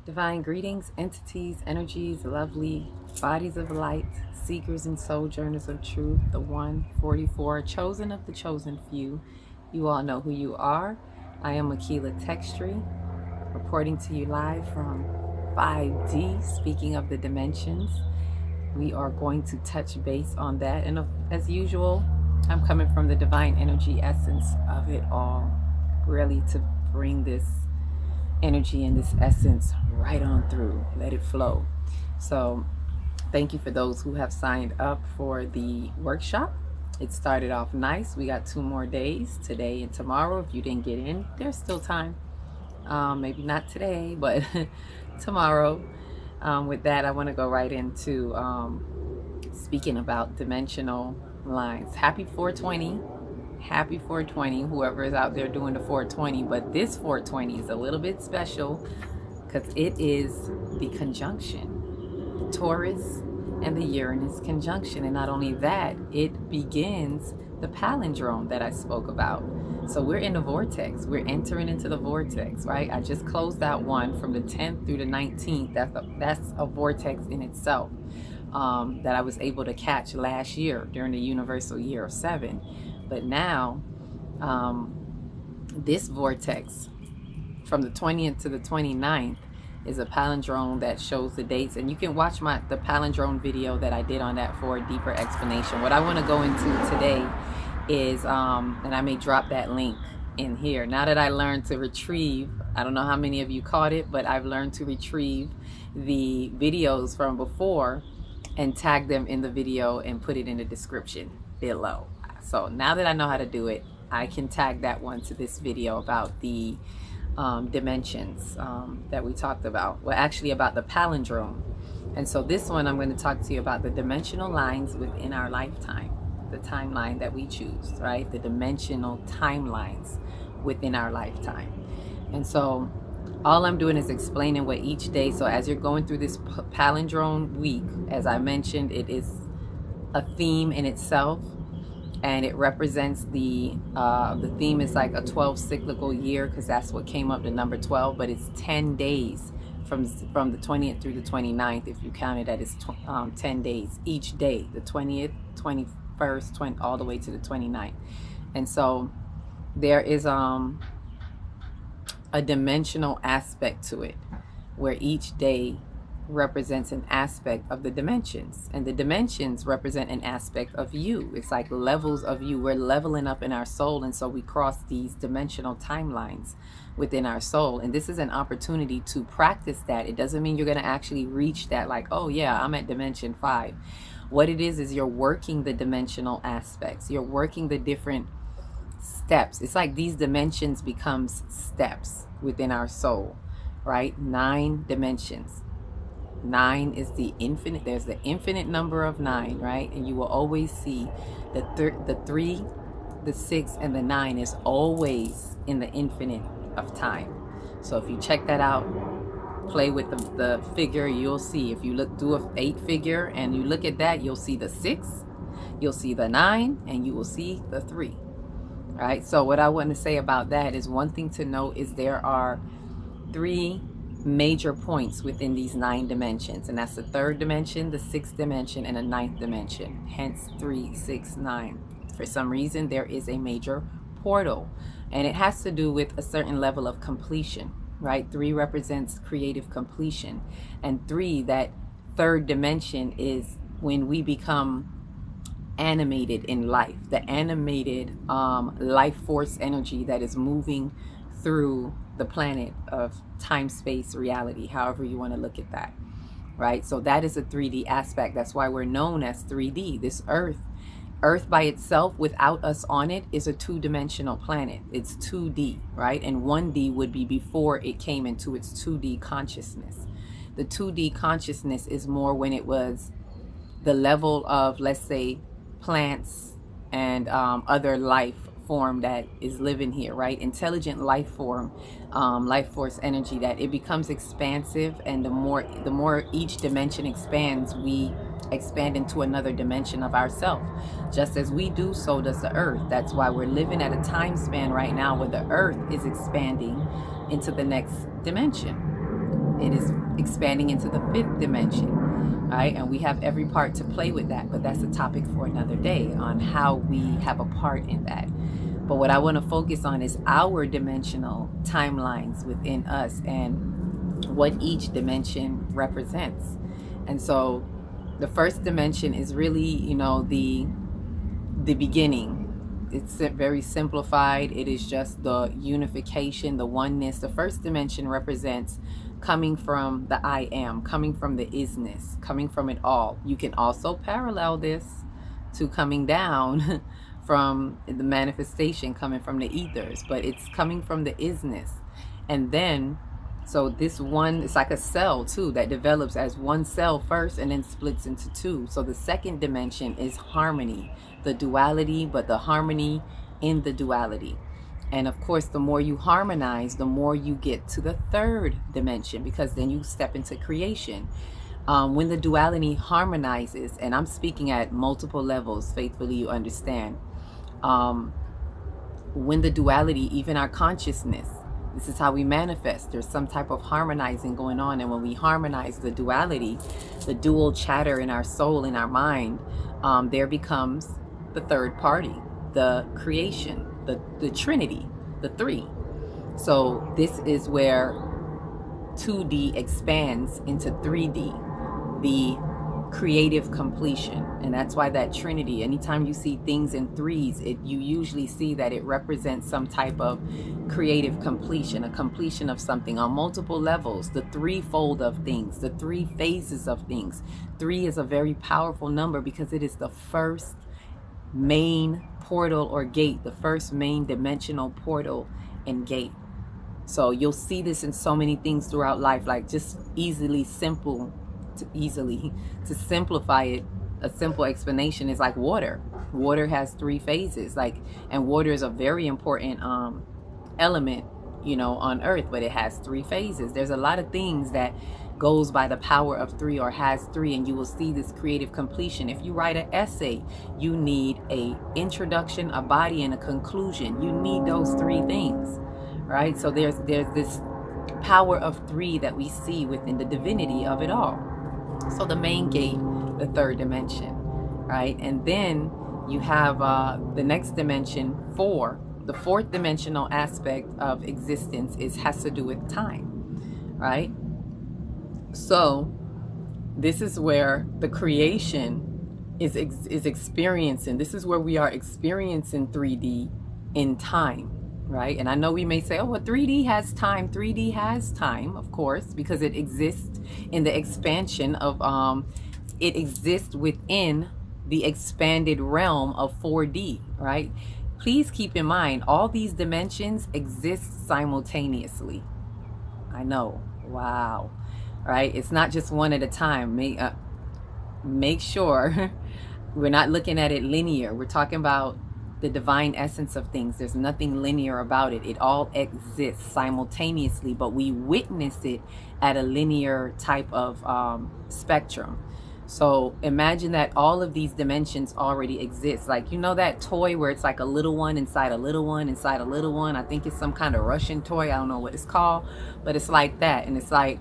Divine greetings, entities, energies, lovely bodies of light, seekers and sojourners of truth, the 144, chosen of the chosen few. You all know who you are. I am Akila Textry, reporting to you live from 5D. Speaking of the dimensions, we are going to touch base on that. And as usual, I'm coming from the divine energy essence of it all, really to bring this energy and this essence right on through. Let it flow. So thank you for those who have signed up for the workshop. It started off nice. We got 2 more days, today and tomorrow. If you didn't get in, there's still time. Maybe not today, but tomorrow. With that, I want to go right into speaking about dimensional lines. Happy 420. Happy 420, whoever is out there doing the 420. But this 420 is a little bit special because it is the conjunction, Taurus and the Uranus conjunction. And not only that, it begins the palindrome that I spoke about. So we're in the vortex. We're entering into the vortex, right? I just closed out one from the 10th through the 19th. That's a vortex in itself that I was able to catch last year during the universal year of 7. But now, this vortex from the 20th to the 29th is a palindrome that shows the dates. And you can watch the palindrome video that I did on that for a deeper explanation. What I want to go into today is, and I may drop that link in here. Now that I learned to retrieve, I don't know how many of you caught it, but I've learned to retrieve the videos from before and tag them in the video and put it in the description below. So now that I know how to do it, I can tag that one to this video about the dimensions that we talked about. Well, actually about the palindrome. And so this one, I'm going to talk to you about the dimensional lines within our lifetime, the timeline that we choose, right? The dimensional timelines within our lifetime. And so all I'm doing is explaining what each day, so as you're going through this palindrome week, as I mentioned, it is a theme in itself. And it represents the theme is like a 12 cyclical year, because that's what came up, the number 12, but it's 10 days from the 20th through the 29th. If you count it, that is 10 days each day, the 20th, 21st, all the way to the 29th. And so there is a dimensional aspect to it, where each day represents an aspect of the dimensions, and the dimensions represent an aspect of you. It's like levels of you. We're leveling up in our soul, and so we cross these dimensional timelines within our soul. And this is an opportunity to practice that. It doesn't mean you're going to actually reach that, like, oh yeah, I'm at dimension 5. What it is you're working the dimensional aspects. You're working the different steps. It's like these dimensions becomes steps within our soul, right? 9 dimensions. 9 is the infinite. There's the infinite number of 9, right? And you will always see the 3, the 6, and the 9 is always in the infinite of time. So if you check that out, play with the figure, you'll see. If you do a 8 figure and you look at that, you'll see the 6, you'll see the 9, and you will see the 3. All right. So what I want to say about that is, one thing to note is there are 3 major points within these 9 dimensions, and that's the 3rd dimension, the 6th dimension, and the 9th dimension. Hence 3, 6, 9. For some reason, there is a major portal, and it has to do with a certain level of completion, right? 3 represents creative completion, and 3, that 3rd dimension, is when we become animated in life, the animated life force energy that is moving through the planet of time, space, reality, however you want to look at that, right? So that is a 3D aspect. That's why we're known as 3D. This Earth by itself, without us on it, is a 2-dimensional planet. It's 2D, right? And 1D would be before it came into its 2D consciousness. The 2D consciousness is more when it was the level of, let's say, plants and other life form that is living here, right? Intelligent life form, life force energy, that it becomes expansive, and the more each dimension expands, we expand into another dimension of ourself. Just as we do, so does the Earth. That's why we're living at a time span right now where the Earth is expanding into the next dimension. it is expanding into the fifth dimension, right? And we have every part to play with that, but that's a topic for another day on how we have a part in that. But what I want to focus on is our dimensional timelines within us and what each dimension represents. And so the first dimension is really, you know, the beginning. It's very simplified. It is just the unification, the oneness. The first dimension represents coming from the I am, coming from the isness, coming from it all. You can also parallel this to coming down from the manifestation, coming from the ethers, but it's coming from the isness. And then, so this one, it's like a cell too that develops as one cell first and then splits into two. So the second dimension is harmony, the duality, but the harmony in the duality. And of course, the more you harmonize, the more you get to the third dimension, because then you step into creation. When the duality harmonizes, and I'm speaking at multiple levels, faithfully, you understand. When the duality, even our consciousness, this is how we manifest. There's some type of harmonizing going on. And when we harmonize the duality, the dual chatter in our soul, in our mind, there becomes the third party, the creation, the Trinity, the three. So this is where 2D expands into 3D, the creative completion. And that's why that Trinity, anytime you see things in threes, you usually see that it represents some type of creative completion, a completion of something on multiple levels, the threefold of things, the three phases of things. 3 is a very powerful number because it is the first main portal or gate, the first main dimensional portal and gate. So you'll see this in so many things throughout life, like just to simplify it, a simple explanation is like water. Water has 3 phases, and water is a very important element, you know, on earth, but it has 3 phases. There's a lot of things that goes by the power of 3 or has 3, and you will see this creative completion. If you write an essay, you need a introduction, a body, and a conclusion. You need those 3 things, right? So there's this power of 3 that we see within the divinity of it all. So the main gate, the third dimension, right? And then you have the next dimension, 4. The fourth dimensional aspect of existence has to do with time, right? So this is where the creation is experiencing. This is where we are experiencing 3D in time, right? And I know we may say, oh, well, 3D has time. 3D has time, of course, because it exists in the expansion of, it exists within the expanded realm of 4D, right? Please keep in mind, all these dimensions exist simultaneously. I know, wow, right? It's not just one at a time. Make sure we're not looking at it linear. We're talking about the divine essence of things. There's nothing linear about it. It all exists simultaneously, but we witness it at a linear type of spectrum. So imagine that all of these dimensions already exist. Like, you know that toy where it's like a little one inside a little one inside a little one? I think it's some kind of Russian toy. I don't know what it's called, but it's like that. And it's like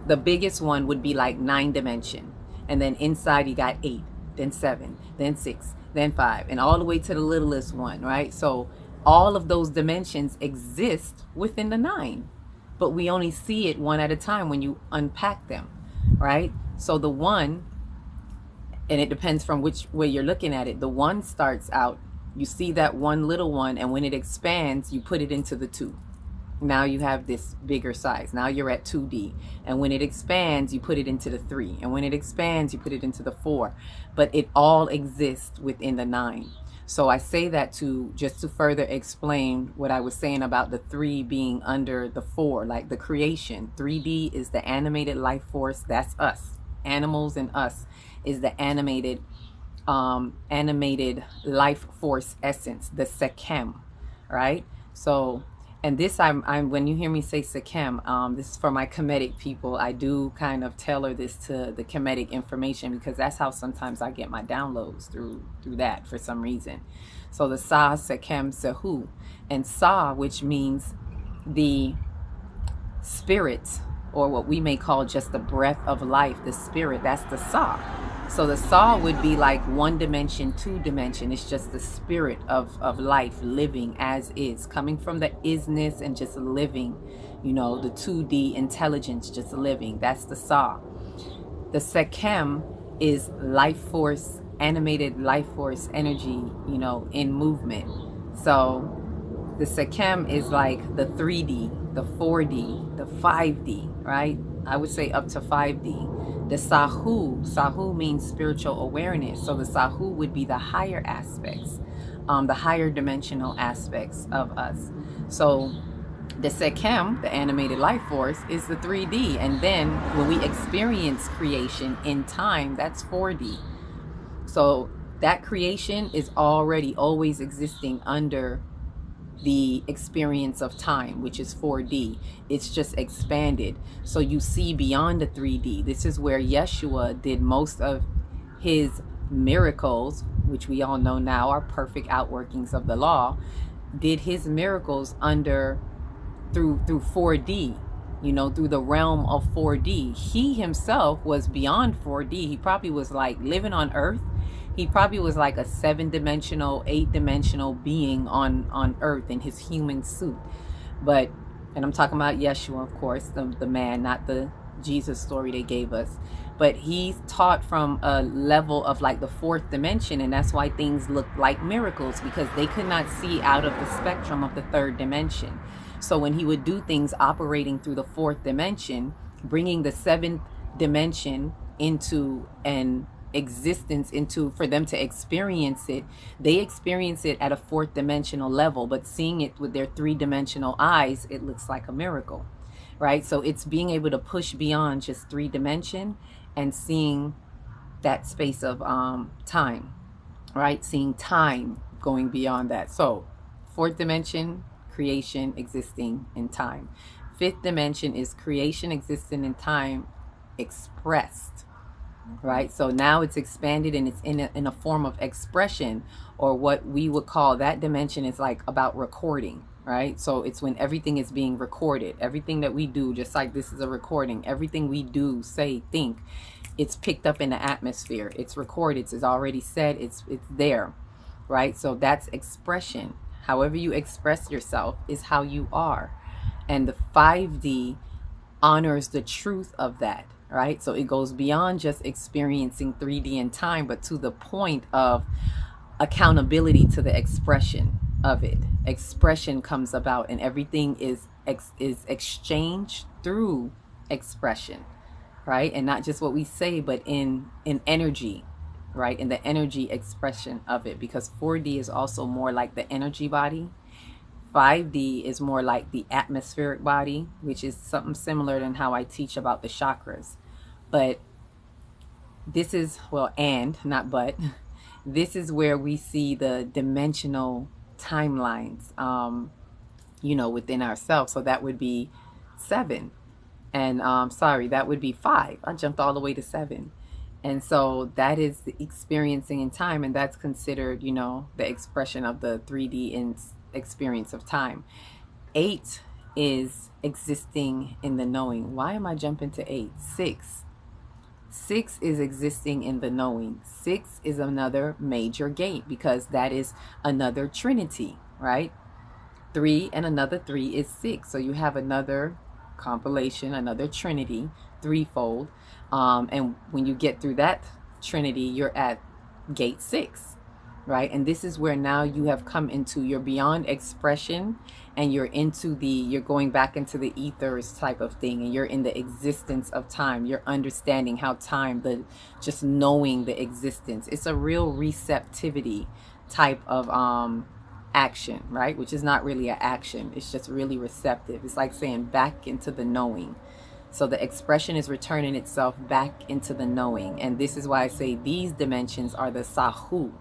the biggest one would be like 9 dimension. And then inside you got 8, then 7, then 6, then 5, and all the way to the littlest one, right? So all of those dimensions exist within the 9, but we only see it one at a time when you unpack them, right? So the 1, and it depends from which way you're looking at it, the 1 starts out, you see that one little one, and when it expands, you put it into the 2. Now you have this bigger size. Now you're at 2D. And when it expands, you put it into the 3. And when it expands, you put it into the 4. But it all exists within the 9. So I say that just to further explain what I was saying about the 3 being under the 4, like the creation. 3D is the animated life force. That's us. Animals and us is the animated life force essence, the Sekhem, right? So, and this, I'm when you hear me say Sekhem, this is for my Kemetic people. I do kind of tailor this to the Kemetic information because that's how sometimes I get my downloads through that for some reason. So the Sa, Sekhem, Sehu, and Sa, which means the spirit or what we may call just the breath of life, the spirit, that's the Sa. So the Sa would be like one dimension, two dimension. It's just the spirit of life living as is, coming from the isness and just living, you know, the 2D intelligence just living. That's the Sa. The Sekhem is life force, animated life force energy, you know, in movement. So the Sekhem is like the 3D, the 4D, the 5D, right? I would say up to 5D. The Sahu means spiritual awareness. So the Sahu would be the higher aspects, the higher dimensional aspects of us. So the Sekhem, the animated life force, is the 3D. And then when we experience creation in time, that's 4D. So that creation is already always existing under the experience of time, which is 4D. It's just expanded. So you see beyond the 3D. This is where Yeshua did most of his miracles, which we all know now are perfect outworkings of the law, did his miracles through 4D, you know, through the realm of 4D. He himself was beyond 4D. He probably was like living on Earth. He probably was like a 7-dimensional, 8-dimensional being on Earth in his human suit. But, and I'm talking about Yeshua, of course, the man, not the Jesus story they gave us. But he's taught from a level of like the 4th dimension, and that's why things look like miracles, because they could not see out of the spectrum of the 3rd dimension. So when he would do things operating through the 4th dimension, bringing the 7th dimension into an existence, into for them to experience it, they experience it at a 4th dimensional level, but seeing it with their 3-dimensional eyes, it looks like a miracle, right? So it's being able to push beyond just 3 dimension and seeing that space of time, right? Seeing time going beyond that. So 4th dimension, creation existing in time. 5th dimension is creation existing in time expressed, right? So now it's expanded and it's in a form of expression, or what we would call that dimension is like about recording, right? So it's when everything is being recorded, everything that we do, just like this is a recording, everything we do, say, think, it's picked up in the atmosphere, it's recorded, it's already said, it's there, right? So that's expression. However you express yourself is how you are. And the 5D honors the truth of that, right? So it goes beyond just experiencing 3D in time, but to the point of accountability to the expression of it. Expression comes about, and everything is exchanged through expression, right? And not just what we say, but in energy, right? In the energy expression of it, because 4D is also more like the energy body. 5D is more like the atmospheric body, which is something similar than how I teach about the chakras. But this is, well, and not but, this is where we see the dimensional timelines, you know, within ourselves. So that would be 7. And sorry, that would be 5. I jumped all the way to 7. And so that is the experiencing in time, and that's considered, you know, the expression of the 3D in experience of time. 8 is existing in the knowing. Why am I jumping to 8? 6 is existing in the knowing. 6 is another major gate, because that is another trinity, right? 3 and another 3 is 6. So you have another compilation, another trinity, threefold. And when you get through that trinity, you're at gate 6, right? And this is where now you have come into, you're beyond expression, and you're going back into the ethers type of thing, and you're in the existence of time. You're understanding how time, just knowing the existence. It's a real receptivity type of action, right? Which is not really an action. It's just really receptive. It's like saying back into the knowing. So the expression is returning itself back into the knowing. And this is why I say these dimensions are the Sahu.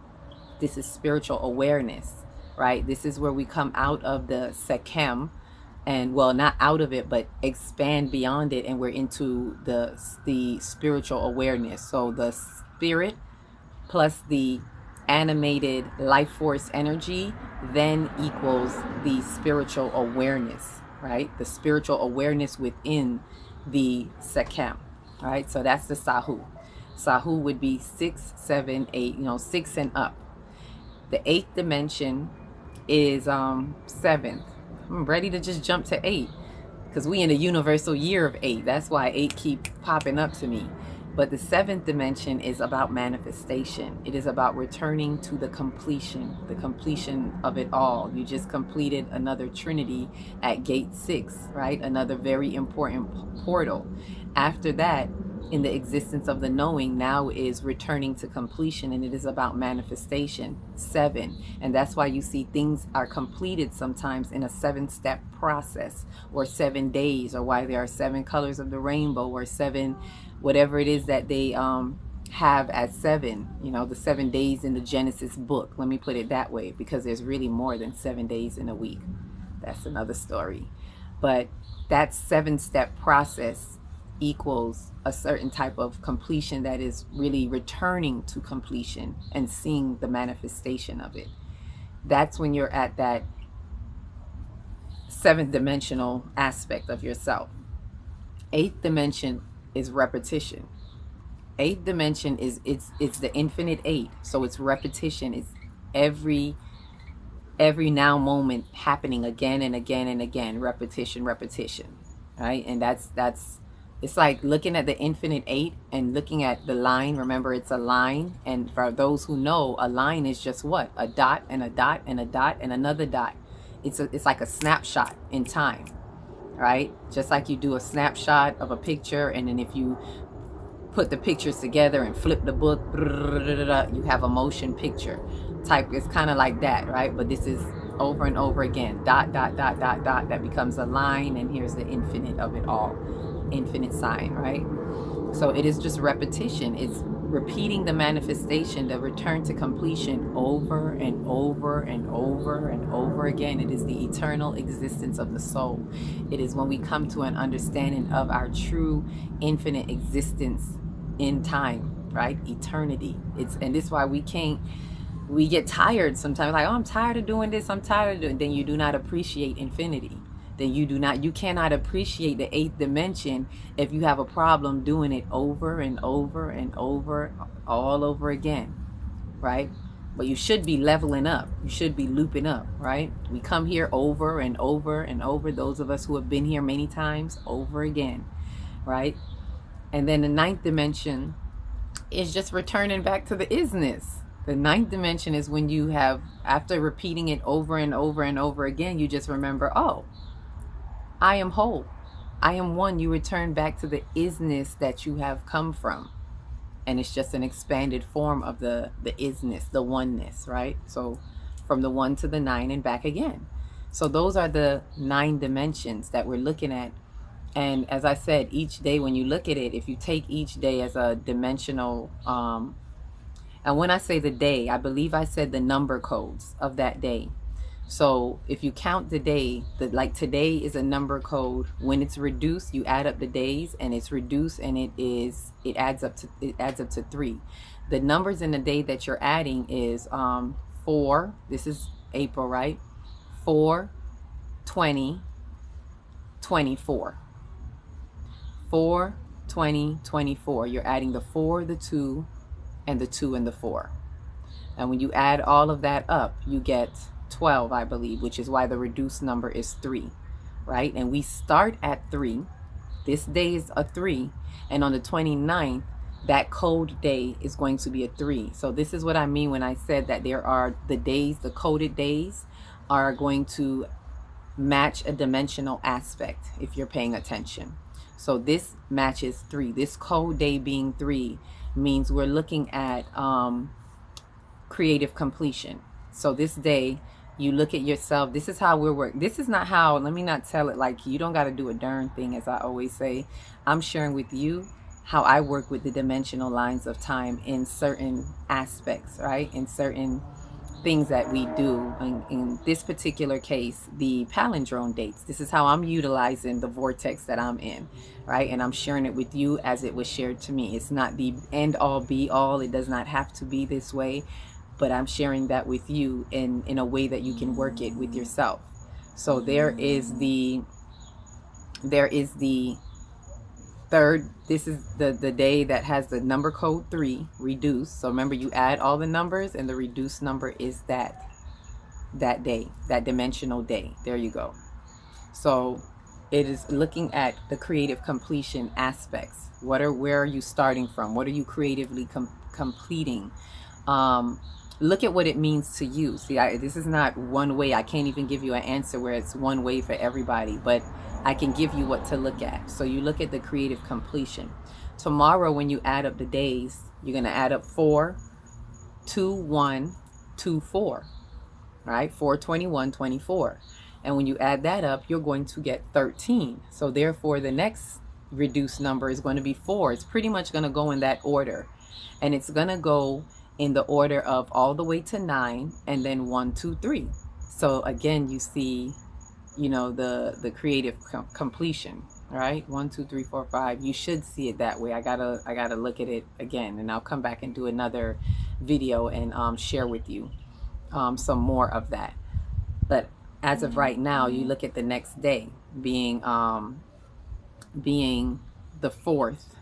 This is spiritual awareness, right? This is where we come out of the Sekhem, and, well, not out of it, but expand beyond it, and we're into the spiritual awareness. So the spirit plus the animated life force energy then equals the spiritual awareness, right? The spiritual awareness within the Sekhem, right? So that's the Sahu. Sahu would be 6, 7, 8, 6 and up. The eighth dimension is 7th. I'm ready to just jump to 8 because we in a universal year of 8. That's why 8 keep popping up to me. But the 7th dimension is about manifestation. It is about returning to the completion of it all. You just completed another Trinity at gate 6, right? Another very important portal. After that, in the existence of the knowing, now is returning to completion, and it is about manifestation. 7. And that's why you see things are completed sometimes in a 7-step process, or 7 days, or why there are 7 colors of the rainbow, or 7 whatever it is that they have as 7, the 7 days in the Genesis book. Let me put it that way, because there's really more than 7 days in a week. That's another story. But that 7-step process equals a certain type of completion that is really returning to completion and seeing the manifestation of it. That's when you're at that 7th dimensional aspect of yourself. 8th dimension is repetition. 8th dimension is it's the infinite 8. So it's repetition. It's every now moment happening again and again and again. Repetition, right? And that's it's like looking at the infinite 8 and looking at the line. Remember, it's a line, and for those who know, a line is just what? A dot and a dot and a dot and another dot. It's like a snapshot in time, right? Just like you do a snapshot of a picture, and then if you put the pictures together and flip the book, you have a motion picture type. It's kind of like that, right? But this is over and over again. Dot, dot, dot, dot, dot. That becomes a line, and here's the infinite of it all. Infinite sign, right? So it is just repetition. It's repeating the manifestation, the return to completion over and over and over and over again. It is the eternal existence of the soul. It is when we come to an understanding of our true infinite existence in time, right? Eternity. And this is why we get tired sometimes, like, oh, I'm tired of doing this, I'm tired of doing. Then you do not appreciate infinity. Then you cannot appreciate the 8th dimension if you have a problem doing it over and over and over, all over again, right? But you should be leveling up. You should be looping up, right? We come here over and over and over, those of us who have been here many times, over again, right? And then the 9th dimension is just returning back to the isness. The 9th dimension is when you have, after repeating it over and over and over again, you just remember, oh, I am whole. I am one. You return back to the isness that you have come from. And it's just an expanded form of the isness, the oneness, right? So from the 1 to the 9 and back again. So those are the 9 dimensions that we're looking at. And as I said, each day when you look at it, if you take each day as a dimensional, and when I say the day, I believe I said the number codes of that day. So if you count the day, like today is a number code. When it's reduced, you add up the days, and it's reduced, and it adds up to 3. The numbers in the day that you're adding is 4. This is April, right? 4, 20, 24. 4, 20, 24. You're adding the 4, the 2, and the 2 and the 4. And when you add all of that up, you get 12, I believe, which is why the reduced number is 3, right? And we start at 3. This day is a 3, and on the 29th, that code day is going to be a 3. So this is what I mean when I said that there are the days, the coded days are going to match a dimensional aspect if you're paying attention. So this matches 3. This code day being 3 means we're looking at creative completion. So this day, you look at yourself. This is how we're working. This is not how, let me not tell it like you don't got to do a darn thing, as I always say. I'm sharing with you how I work with the dimensional lines of time in certain aspects, right? In certain things that we do. In this particular case, the palindrome dates. This is how I'm utilizing the vortex that I'm in, right? And I'm sharing it with you as it was shared to me. It's not the end all be all. It does not have to be this way. But I'm sharing that with you in a way that you can work it with yourself. So there is the Third, this is the day that has the number code 3, reduced. So remember, you add all the numbers, and the reduced number is that day, that dimensional day. There you go. So it is looking at the creative completion aspects. Where are you starting from? What are you creatively completing? Look at what it means to you. See, this is not one way. I can't even give you an answer where it's one way for everybody, but I can give you what to look at. So you look at the creative completion. Tomorrow, when you add up the days, you're going to add up 4, 2, 1, 2, 4. Right? 4, 21, 24. And when you add that up, you're going to get 13. So therefore, the next reduced number is going to be 4. It's pretty much going to go in that order. And it's going to go in the order of all the way to 9, and then 1, 2, 3. So again, you see, the creative completion, right? 1, 2, 3, 4, 5. You should see it that way. I gotta look at it again, and I'll come back and do another video and share with you some more of that. But as of right now, you look at the next day being the fourth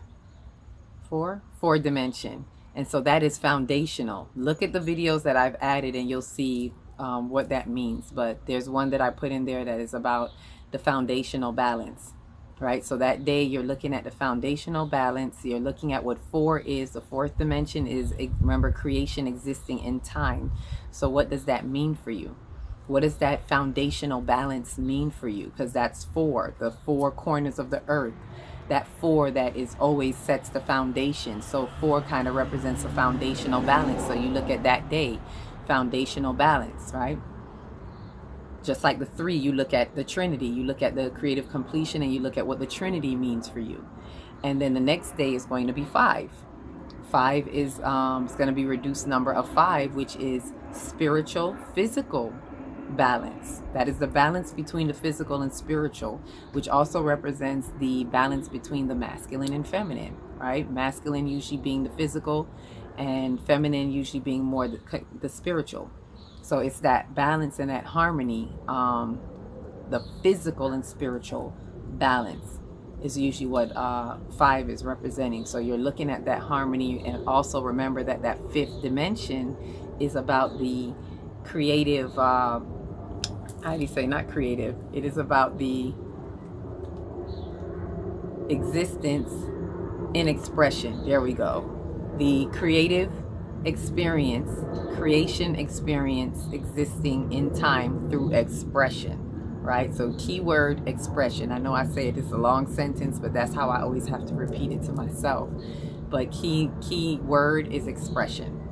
dimension. And so that is foundational. Look at the videos that I've added and you'll see what that means. But there's one that I put in there that is about the foundational balance, right? So that day you're looking at the foundational balance. You're looking at what 4 is. The fourth dimension is, remember, creation existing in time. So what does that mean for you? What does that foundational balance mean for you? Because that's 4, the 4 corners of the earth. That 4 that is always sets the foundation. So 4 kind of represents a foundational balance. So you look at that day, foundational balance, right? Just like the 3, you look at the Trinity, you look at the creative completion, and you look at what the Trinity means for you. And then the next day is going to be 5. 5 is it's going to be reduced number of 5, which is spiritual, physical balance. That is the balance between the physical and spiritual, which also represents the balance between the masculine and feminine, right? Masculine usually being the physical, and feminine usually being more the spiritual. So it's that balance and that harmony. The physical and spiritual balance is usually what 5 is representing. So you're looking at that harmony, and also remember that that 5th dimension is about the creative, how do you say, not creative, it is about the existence in expression. There we go. The creative experience, creation experience existing in time through expression, right? So keyword expression. I know I say it's a long sentence, but that's how I always have to repeat it to myself. But key word is expression.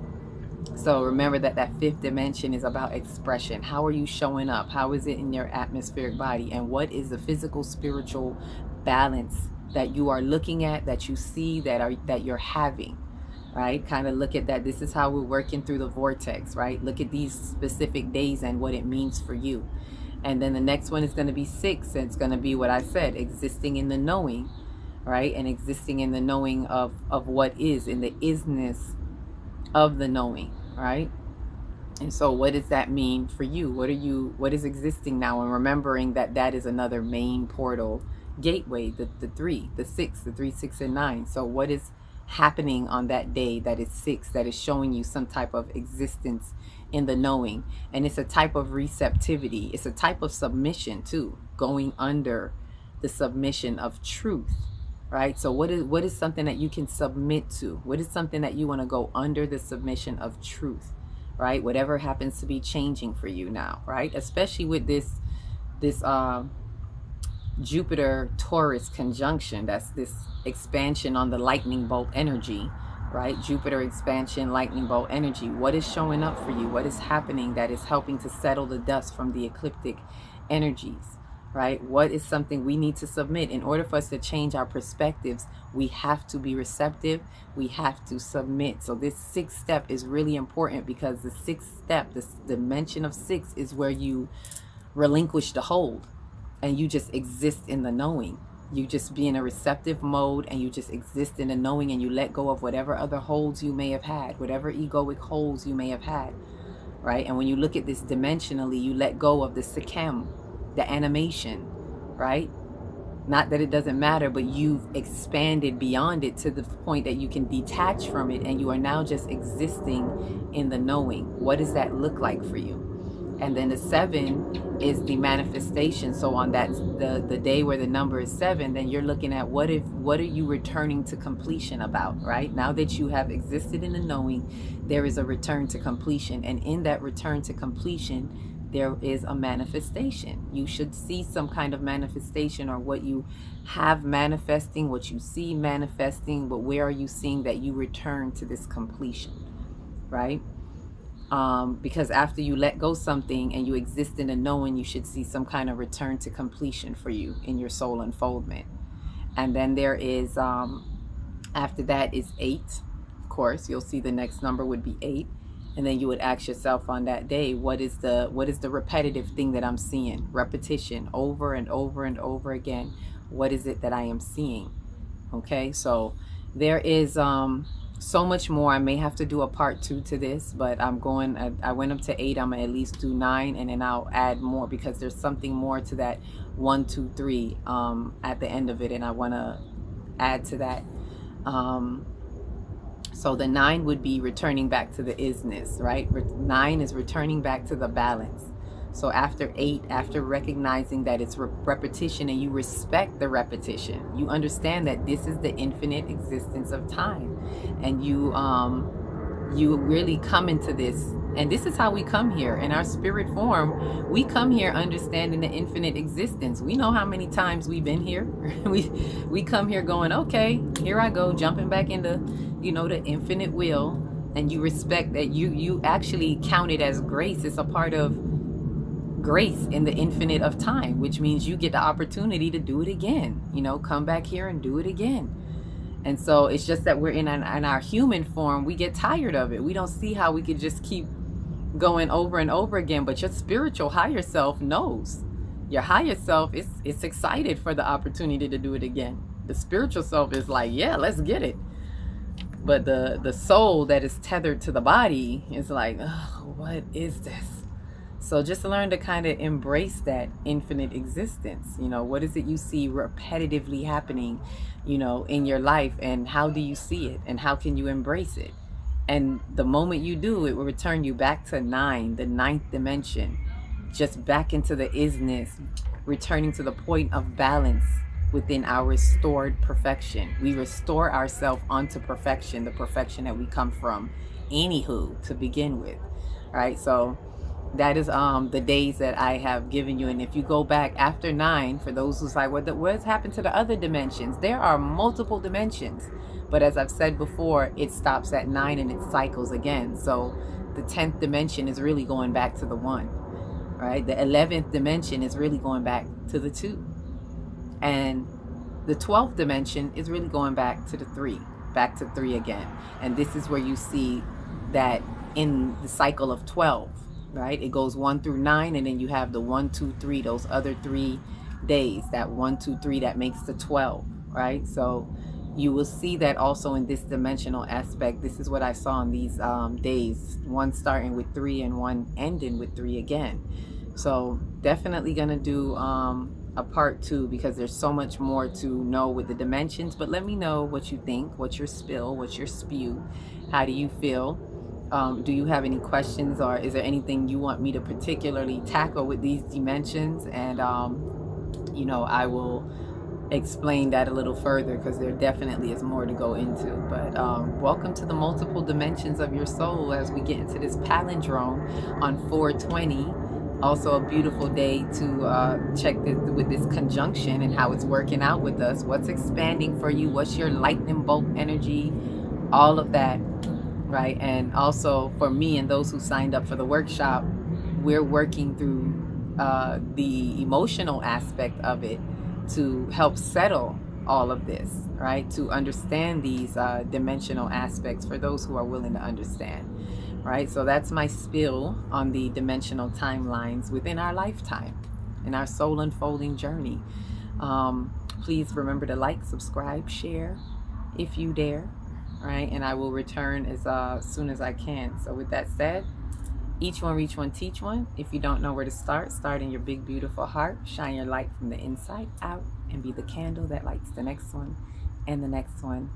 So remember that that 5th dimension is about expression. How are you showing up? How is it in your atmospheric body? And what is the physical, spiritual balance that you are looking at, that you see, that you're having, right? Kind of look at that. This is how we're working through the vortex, right? Look at these specific days and what it means for you. And then the next one is going to be 6. And it's going to be what I said, existing in the knowing, right? And existing in the knowing of what is, in the isness of the knowing, right? And so what does that mean for you? What is existing now? And remembering that that is another main portal gateway, the 3, the 6, the 3, 6, and 9. So what is happening on that day that is 6, that is showing you some type of existence in the knowing? And it's a type of receptivity. It's a type of submission too, going under the submission of truth, right? So what is something that you can submit to? What is something that you want to go under the submission of truth, right? Whatever happens to be changing for you now, right? Especially with this Jupiter Taurus conjunction. That's this expansion on the lightning bolt energy, right? Jupiter expansion, lightning bolt energy. What is showing up for you? What is happening that is helping to settle the dust from the ecliptic energies, right? What is something we need to submit? In order for us to change our perspectives, we have to be receptive. We have to submit. So this 6th step is really important, because the 6th step, this dimension of 6, is where you relinquish the hold and you just exist in the knowing. You just be in a receptive mode and you just exist in the knowing, and you let go of whatever other holds you may have had, whatever egoic holds you may have had, right? And when you look at this dimensionally, you let go of the Sikhem, the animation, right? Not that it doesn't matter, but you've expanded beyond it to the point that you can detach from it, and you are now just existing in the knowing. What does that look like for you? And then the 7 is the manifestation. So on that the day where the number is 7, then you're looking at what are you returning to completion about, right? Now that you have existed in the knowing, there is a return to completion, and in that return to completion, there is a manifestation. You should see some kind of manifestation, or what you have manifesting, what you see manifesting, but where are you seeing that you return to this completion, right? Because after you let go something and you exist in a knowing, you should see some kind of return to completion for you in your soul unfoldment. And then there is after that is 8. Of course, you'll see the next number would be 8, and then you would ask yourself on that day, what is the repetitive thing that I'm seeing? Repetition over and over and over again. What is it that I am seeing? Okay, so there is so much more. I may have to do a part 2 to this, but I went up to 8. I'm gonna at least do 9, and then I'll add more, because there's something more to that 1, 2, 3 at the end of it, and I want to add to that. So the 9 would be returning back to the isness, right? 9 is returning back to the balance. So after 8, after recognizing that it's repetition, and you respect the repetition, you understand that this is the infinite existence of time, and you really come into this. And this is how we come here in our spirit form. We come here understanding the infinite existence. We know how many times we've been here. we come here going, okay, here I go, jumping back into, the infinite wheel. And you respect that. You actually count it as grace. It's a part of grace in the infinite of time, which means you get the opportunity to do it again. Come back here and do it again. And so it's just that we're in our human form. We get tired of it. We don't see how we could just keep going over and over again. But your spiritual higher self knows. Your higher self is excited for the opportunity to do it again. The spiritual self is like, yeah, let's get it. But the soul that is tethered to the body is like, oh, what is this? So just learn to kind of embrace that infinite existence. What is it you see repetitively happening, in your life, and how do you see it, and how can you embrace it? And the moment you do, it will return you back to 9, the 9th dimension, just back into the isness, returning to the point of balance within our restored perfection. We restore ourselves onto perfection, the perfection that we come from, anywho, to begin with, right? So that is the days that I have given you. And if you go back after 9, for those who's like, what's happened to the other dimensions? There are multiple dimensions, but as I've said before, it stops at 9 and it cycles again. So the 10th dimension is really going back to the 1, right? The 11th dimension is really going back to the 2, and the 12th dimension is really going back to the 3, back to 3 again. And this is where you see that in the cycle of 12, right? It goes 1 through 9, and then you have the 1, 2, 3, those other 3 days, that 1, 2, 3, that makes the 12, right? So you will see that also in this dimensional aspect. This is what I saw in these days, one starting with 3 and one ending with 3 again. So definitely gonna do a part 2, because there's so much more to know with the dimensions. But let me know what you think, what's your spill, what's your spew, how do you feel? Do you have any questions, or is there anything you want me to particularly tackle with these dimensions? And I will explain that a little further, because there definitely is more to go into. But welcome to the multiple dimensions of your soul as we get into this palindrome on 420. Also a beautiful day to check with this conjunction and how it's working out with us. What's expanding for you? What's your lightning bolt energy? All of that, right? And also for me and those who signed up for the workshop, we're working through the emotional aspect of it to help settle all of this, right? To understand these dimensional aspects for those who are willing to understand, right? So that's my spill on the dimensional timelines within our lifetime, in our soul unfolding journey. Please remember to like, subscribe, share if you dare, right? And I will return as soon as I can. So with that said, each one reach one, teach one. If you don't know where to start, start in your big beautiful heart. Shine your light from the inside out. and be the candle that lights the next one, and the next one,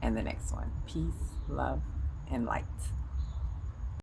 and the next one. Peace, love, and light.